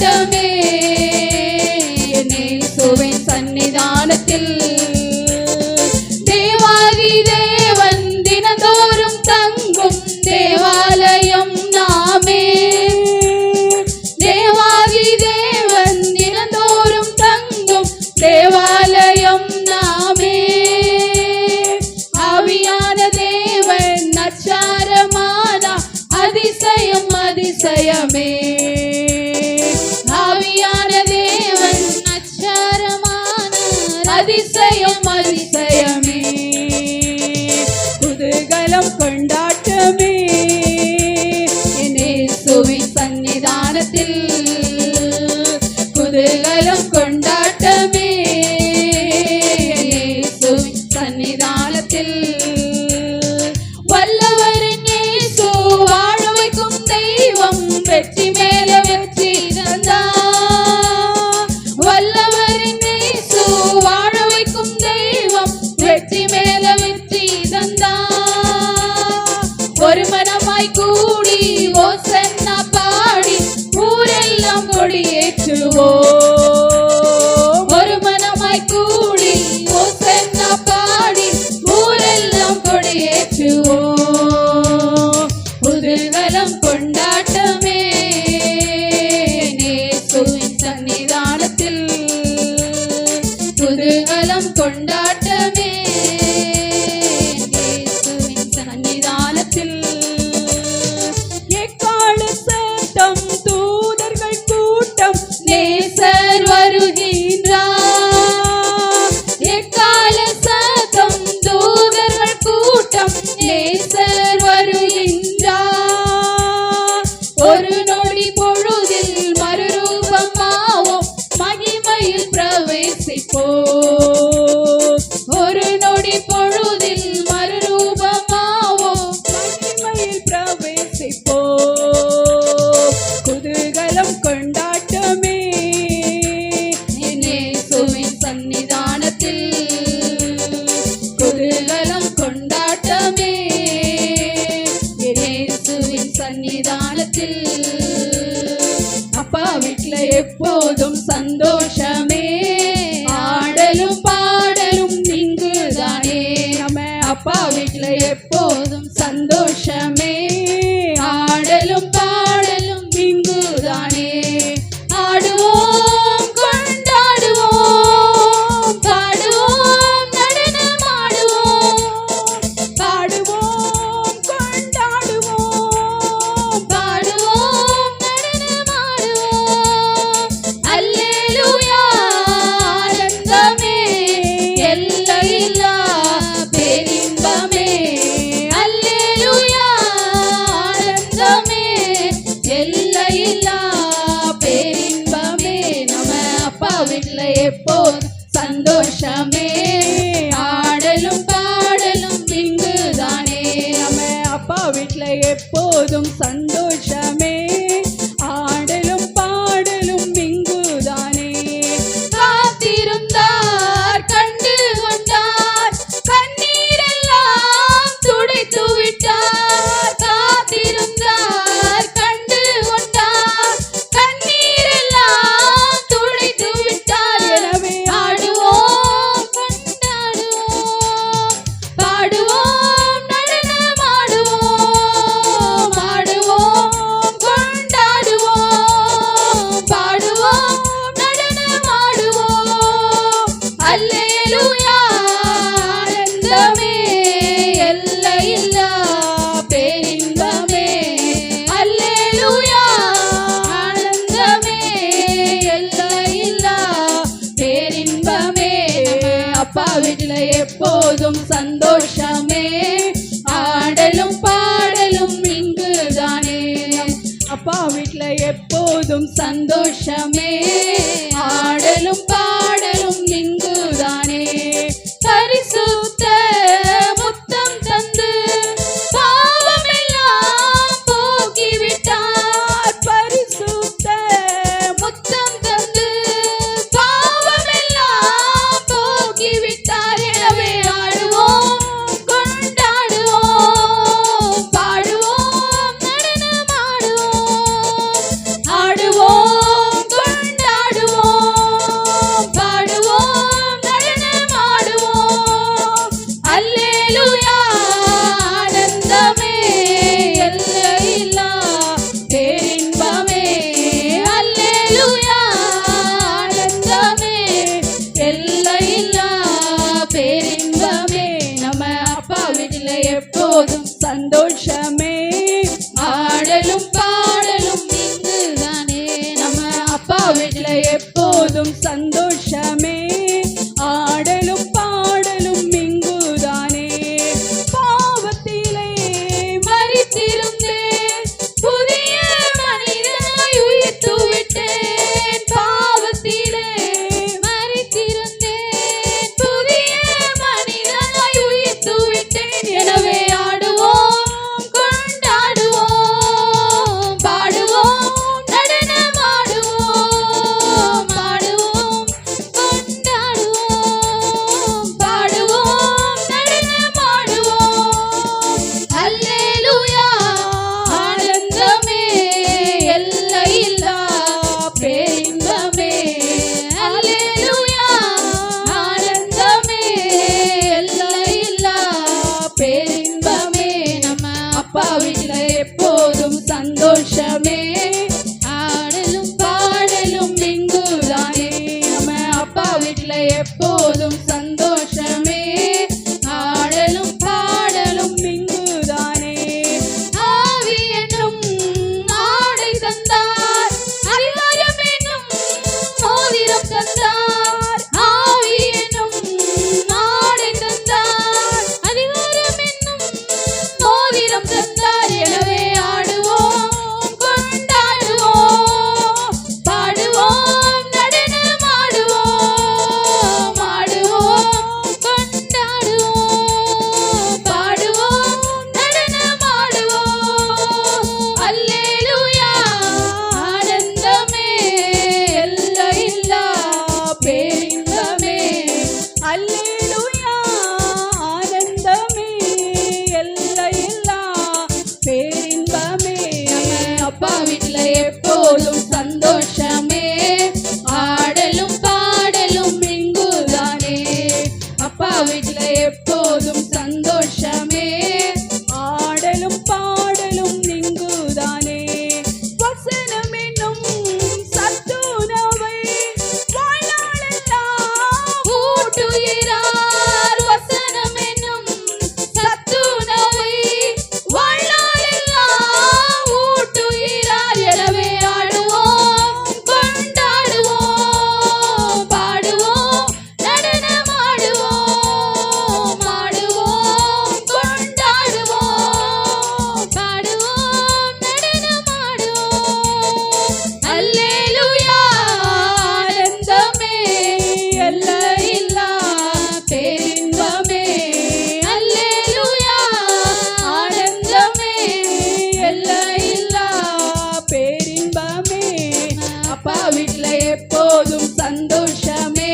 கொண்டாட்டமே இயேசுவின் சன்னிதானத்தில். தேவாதி தேவன் தினந்தோறும் தங்கும் தேவாலயம் நாமே. தேவாதி தேவன் தினந்தோறும் தங்கும் தேவாலயம் நாமே. ஆவியான தேவன் அச்சாரமான அதிசயம் அதிசயமே. ஆவியான தேவன் அச்சாரமான அதிசயம் அதிசயமே. குதூகலம் கொண்டாட்டமே இயேசுவின் சன்னிதானத்தில். குதூகலம் கொண்டாட்டமே இயேசுவின் சன்னிதானத்தில். வல்லவரின் இயேசு வாழ வைக்கும் தெய்வம், வெற்றி மேல வெற்றி தந்தார். வல்லவரின் இயேசு வாழ வைக்கும் தெய்வம், வெற்றி மேல வெற்றி தந்தார். ஒரு மனமாய் கூடி ஓசன்னா பாடி ஊரெல்லாம் கொடியேற்றுவோம். ஒரு மனமாய் கூடி ஓசன்னா பாடி ஊரெல்லாம் கொடியேற்றுவோம். குதூகலம் கொண்டாட்டமே இயேசுவின் சன்னிதானத்தில். குதூகலம் கொண்டாட்டமே இயேசுவின் சன்னிதானத்தில். எக்கால சத்தம் தூதர்கள் கூட்டம் நேசர் வருகின்றார். எக்கால சத்தம் தூதர்கள் கூட்டம் நேசர் வருகின்றார். ஒரு நொடி பொழுதில் மறுரூபமாவோம், மகிமையில் பிரவேசிப்போம். ஒரு நொடி பொழுதில் மறுரூபமாவோம், மகிமையில் பிரவேசிப்போம். குதூகலம் கொண்டாட்டமே இயேசுவின் சன்னிதானத்தில். குதூகலம் கொண்டாட்டமே இயேசுவின் சன்னிதானத்தில். அப்பா வீட்ல எப்போதும் சந்தோஷமே, ஆடலும் பாடலும் இங்குதானே. நம்ம அப்பா வீட்ல எப்போதும் சந்தோஷமே, ஆடலும் பாடலும் இங்குதானே. ஆடுவோம் கொண்டாடுவோம், பாடுவோம் நடனமாடுவோம். பாடுவோம் கொண்டாடுவோம், பாடுவோம் நடனமாடுவோம். அல்லேலூயா ஆனந்தமே, எல்லையில்லா பேரின்பமே. அல்லேலூயா ஆனந்தமே, எல்லையில்லா பேரின்பமே. நம்ம அப்பா வீட்ல எப்போதும் சந்தோஷமே, ஆடலும் பாடலும் இங்குதானே. நம்ம அப்பா வீட்ல எப்போதும் சந்தோஷமே, ஆடலும் பாடலும் இங்குதானே. காத்திருந்தார் கண்டு கொண்டார், கண்ணீரெல்லாம் துடைத்து விட்டார். காத்திருந்தார் கண்டு கொண்டார், கண்ணீரெல்லாம் துடைத்து விட்டார். எனவே ஆடுவோம் கொண்டாடுவோம், பாடுவோம் நடனமாடுவோம். ஆடுவோம் கொண்டாடுவோம், பாடுவோம் நடனமாடுவோம். அல்லேலூயா ஆனந்தமே, எல்லையில்லா பேரின்பமே. அல்லேலூயா ஆனந்தமே, எல்லையில்லா பேரின்பமே. அப்பா வீட்ல எப்போதும் சந்தோஷமே, ஆடலும் பாடலும் இங்குதானே. அப்பா வீட்ல எப்போதும் சந்தோஷமே, ஆடலும் பாடலும் இங்குதானே. பரிசுத்த முத்தம் தந்து பாவமெல்லாம் போக்கிவிட்டார். பரிசுத்த முத்தம் தந்து பாவமெல்லாம் போக்கிவிட்டார். எனவே ஆடுவோம் கொண்டாடுவோம், பாடுவோம் நடனமாடுவோம். ஆடுவோம் வீட்டுல எப்போதும் சந்தோஷமே, ஆடலும் பாடலும் இங்குதானே. பாவத்திலே மரித்திருந்தேன், புதிய மனிதனாய் உயிர்த்து விட்டேன். பாவத்திலே மரித்திருந்தேன், புதிய மனிதனாய் உயிர்த்து விட்டேன். எனவே ஆடுவோம், கொண்டாடுவோம், பாடுவோம், நடனமாடுவோம், ஆடுவோம், கொண்டாடுவோம், பாடுவோம், நடனமாடுவோம். அல்லேலூயா, ஆனந்தமே, எல்லையில்லா பேரின்பமே. அல்லேலூயா, ஆனந்தமே, எல்லையில்லா பேரின்பமே. நம்ம அப்பா வீட்டுல எப்போதும் சந்தோஷமே, ஆடலும் பாடலும் இங்குதானே. நம்ம அப்பா வீட்டுல எப்போதும் சந்தோஷமே, ஆடலும் பாடலும் இங்குதானே. ஆவி என்னும் ஆடை தந்தார், அதிகாரம் என்னும் மோதிரம் தந்தார். ஆவி என்னும் ஆடை தந்தார், அதிகாரம் என்னும் மோதிரம் தந்தார். எனவே ஆடுவோம், கொண்டாடுவோம், பாடுவோம், நடனமாடுவோம், ஆடுவோம், கொண்டாடுவோம், பாடுவோம், நடனமாடுவோம். அல்லேலூயா, ஆனந்தமே, எல்லையில்லா பேரின்பமே. அல்லேலூயா, ஆனந்தமே, எல்லையில்லா பேரின்பமே. அப்பா வீட்டுல எப்போதும் சந்தோஷமே, ஆடலும் பாடலும் இங்குதானே. அப்பா வீட்டுல எப்போதும் சந்தோஷமே, ஆடலும் பாடலும் இங்குதானே. வசனம் என்னும் சத்துணவை வாழ்நாளெல்லாம் ஊட்டுகிறார். வசனம் என்னும் சத்துணவை வாழ்நாளெல்லாம் ஊட்டுகிறார். எனவே ஆடுவோம், கொண்டாடுவோம், பாடுவோம், நடனமாடுவோம், ஆடுவோம், கொண்டாடுவோம், பாடுவோம், நடனமாடுவோம். அல்லேலூயா, ஆனந்தமே, எல்லையில்லா பேரின்பமே. அல்லேலூயா, ஆனந்தமே, எல்லையில்லா பேரின்பமே. அப்பா வீட்டுல எப்போதும் சந்தோஷமே,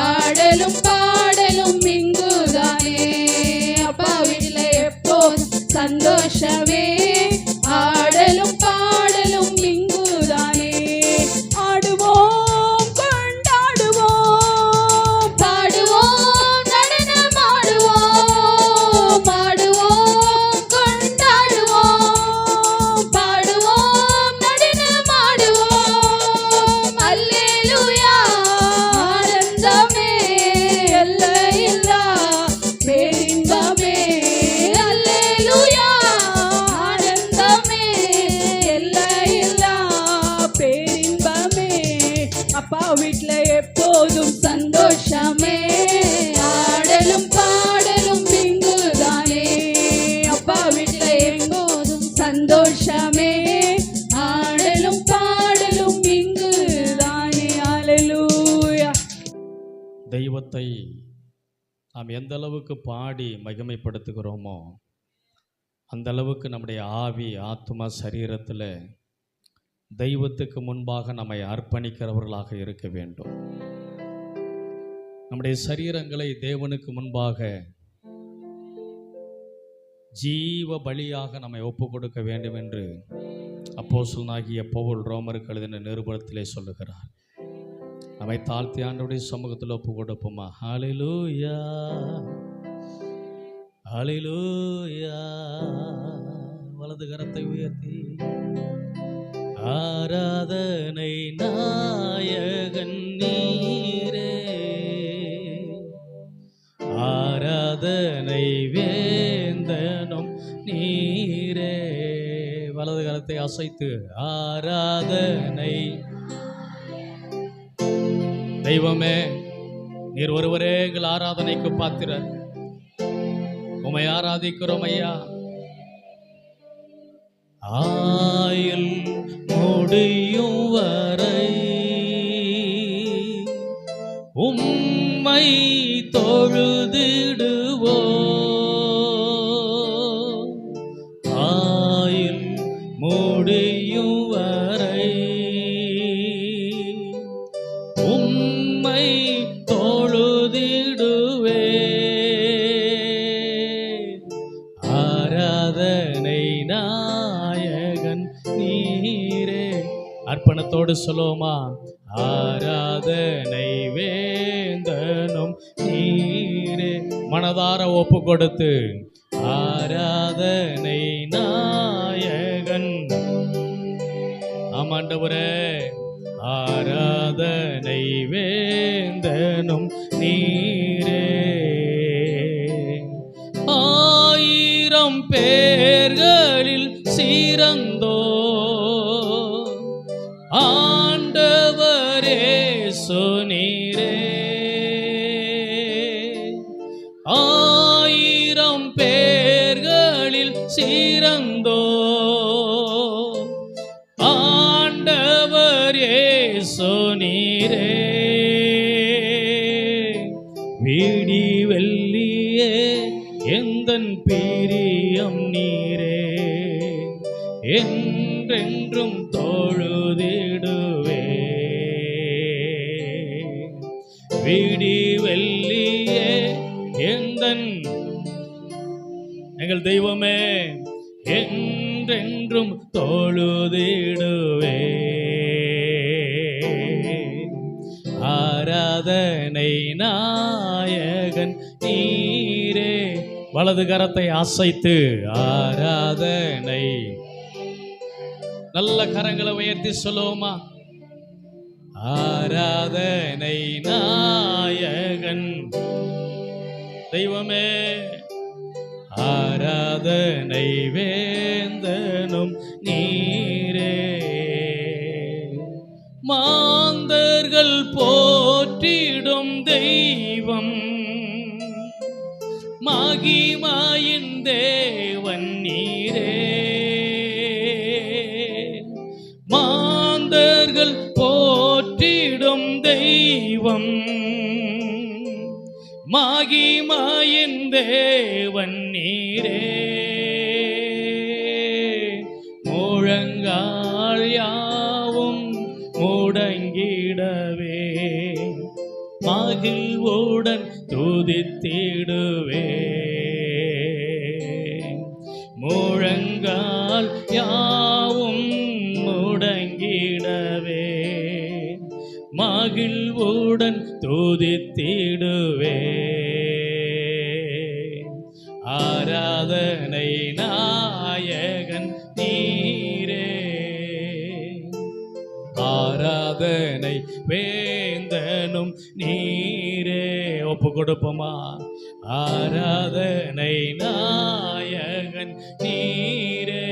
ஆடலும் பாடலும் இங்குதானே. அப்பா வீட்டுல எப்போதும் சந்தோஷமே, ஆடலும் பாடலும் இங்குதானே. ஆடுவோம், கொண்டாடுவோம், பாடுவோம், நடனமாடுவோம், ஆடுவோம், கொண்டாடுவோம், பாடுவோம், நடனமாடுவோம். அல்லேலூயா, ஆனந்தமே, எல்லையில்லா பேரின்பமே. அல்லேலூயா, ஆனந்தமே, எல்லையில்லா பேரின்பமே. அப்பா வீட்டுல எப்போதும் சந்தோஷமே, ஆடலும் பாடலும் இங்குதானே. அப்பா வீட்டுல எப்போதும் சந்தோஷமே, ஆடலும் பாடலும் இங்குதானே. அல்லேலூயா. தெய்வத்தை நாம் எந்த அளவுக்கு பாடி மகிமைப்படுத்துகிறோமோ அந்த அளவுக்கு நம்முடைய ஆவி, ஆத்மா, சரீரத்தில் தெய்வத்துக்கு முன்பாக நம்மை அர்ப்பணிக்கிறவர்களாக இருக்க வேண்டும். நம்முடைய சரீரங்களை தேவனுக்கு முன்பாக ஜீவ பலியாக நம்மை ஒப்பு கொடுக்க வேண்டும் என்று அப்போஸ்தலனாகிய பவுல் ரோமருக்கு எழுதின நிருபத்திலே சொல்லுகிறார். நம்மை தாழ்த்தி ஆண்டவருடைய சமூகத்தில் ஒப்பு கொடுப்போமா? ஹல்லேலூயா, ஹல்லேலூயா. வலது கரத்தை உயர்த்தி ஆராதனை நாயகன் நீரே, ஆராதனை வேந்தனும் நீரே. வலது கரத்தை அசைத்து ஆராதனை தெய்வமே, நீர் ஒருவரே எங்கள் ஆராதனைக்கு பாத்திரர். உம்மை ஆராதிக்கிறோம் ஐயா. ஆயுள் முடியும் வரை உம்மை தொழுதிடுவோ. ஆயுள் முடியும் வரை உம்மை தொழுதிடுவே. ஆராதனை நாயகன் நீரே. அர்ப்பணத்தோடு சொல்லுவோமா? ஆராதனை வேந்தனும் நீரே. மனதார ஒப்பு கொடுத்து ஆராதனை நாயகன். ஆமாண்டவரே, ஆராதனை வேந்தனும் நீரே. ஆயிரம் பேர்களில் சிறந்தோ ஆண்டவரே சொன்னீரே. ஆயிரம் பேர்களில் சிறந்தோ ஆண்டவரே சொன்னீரே. வீடி வெள்ளியே எந்தன் பிரியம் நீரே. என்றென்றும் தொழுதிடுவே. வீடி வெள்ளியே எந்தன் எங்கள் தெய்வமே. என்றென்றும் தொழுதிடுவே. ஆராதனை நாயகன் நீரே. வலது கரத்தை அசைத்து ஆராதனை. நல்ல கரங்களை உயர்த்தி சொல்லுவோமா? ஆராதனை நாயகன் தெய்வமே. ஆராதனை வேந்தனும் நீரே. மாந்தர்கள் போற்றிடும் தெய்வம் மகிமையின் தேவன் நீரே. மாந்தர்கள் போற்றிடும் தெய்வம் மகிமையின் தேவன் நீரே. முழங்கால் யாவும் முடங்கிடவே மகிழ்வுடன் துதித்திடுவே. முழங்கால் யாவும் முடங்கிடவே மகிழ்வுடன் துதித்திடுவே. ஆராதனை நாயகன் நீரே. ஆராதனை வேந்தனும் நீரே. ஒப்பு கொடுப்போமா? ஆராதனை நாயகன் நீரே.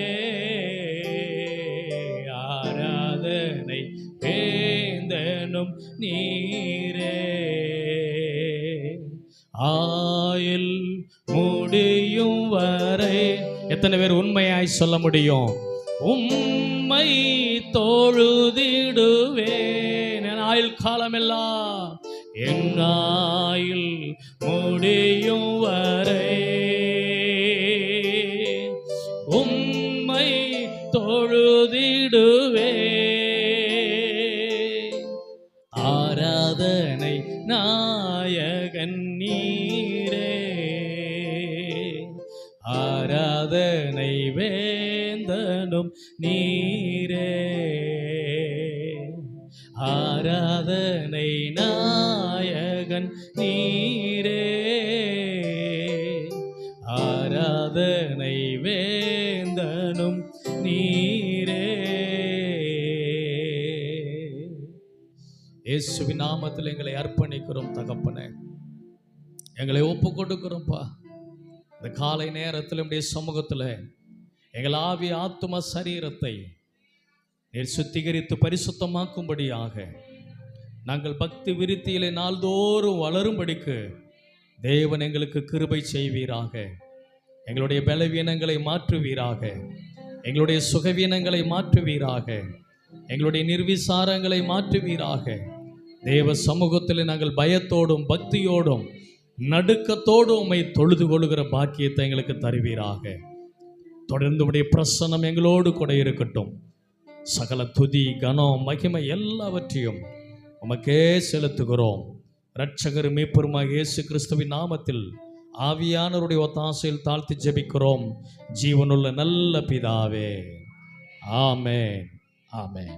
ஆராதனை வேந்தனும் நீரே. ஆயுள் முடியும் வரை. எத்தனை பேர் உண்மையாய் சொல்ல முடியும்? உம்மை தொழுதிடுவேன் ஆயுள் காலமெல்லாம். என் ஆயுள் முடியும் வரை உம்மை தொழுதிடுவேன். ஆராதனை நாயகன் நீரே. ஆராதனை வேந்தனும் நீரே. ஆராதனை நாயகன் நீரே. ஆராதனை வேந்தனும் நீரே. இயேசுவின் நாமத்தில் எங்களை அர்ப்பணிக்கிறோம் தகப்பனே. எங்களை ஒப்பு கொடுக்கிறோம்ப்பா. இந்த காலை நேரத்தில் நம்முடைய சமூகத்தில் எங்கள் ஆவி ஆத்தும சரீரத்தை நீர் சுத்திகரித்து பரிசுத்தமாக்கும்படியாக நாங்கள் பக்தி விருத்தியிலே நாள்தோறும் வளரும்படிக்கு தேவன் எங்களுக்கு கிருபை செய்வீராக. எங்களுடைய பலவீனங்களை மாற்றுவீராக, எங்களுடைய சுகவீனங்களை மாற்றுவீராக, எங்களுடைய நிர்விசாரங்களை மாற்றுவீராக. தேவ சமூகத்தில் நாங்கள் பயத்தோடும் பக்தியோடும் நடுக்கத்தோடும் உம்மை தொழுது கொள்ளுகிற பாக்கியத்தை எங்களுக்கு தருவீராக. தொடர்ந்து உடைய பிரசன்னம் எங்களோடு கூட இருக்கட்டும். சகல துதி கனம் மகிமை எல்லாவற்றையும் உமக்கே செலுத்துகிறோம். இரட்சகர் மீட்பருமாகிய இயேசு கிறிஸ்துவின் நாமத்தில் ஆவியானவருடைய ஒத்தாசையில் தாழ்த்தி ஜெபிக்கிறோம் ஜீவனுள்ள நல்ல பிதாவே. ஆமென், ஆமென்.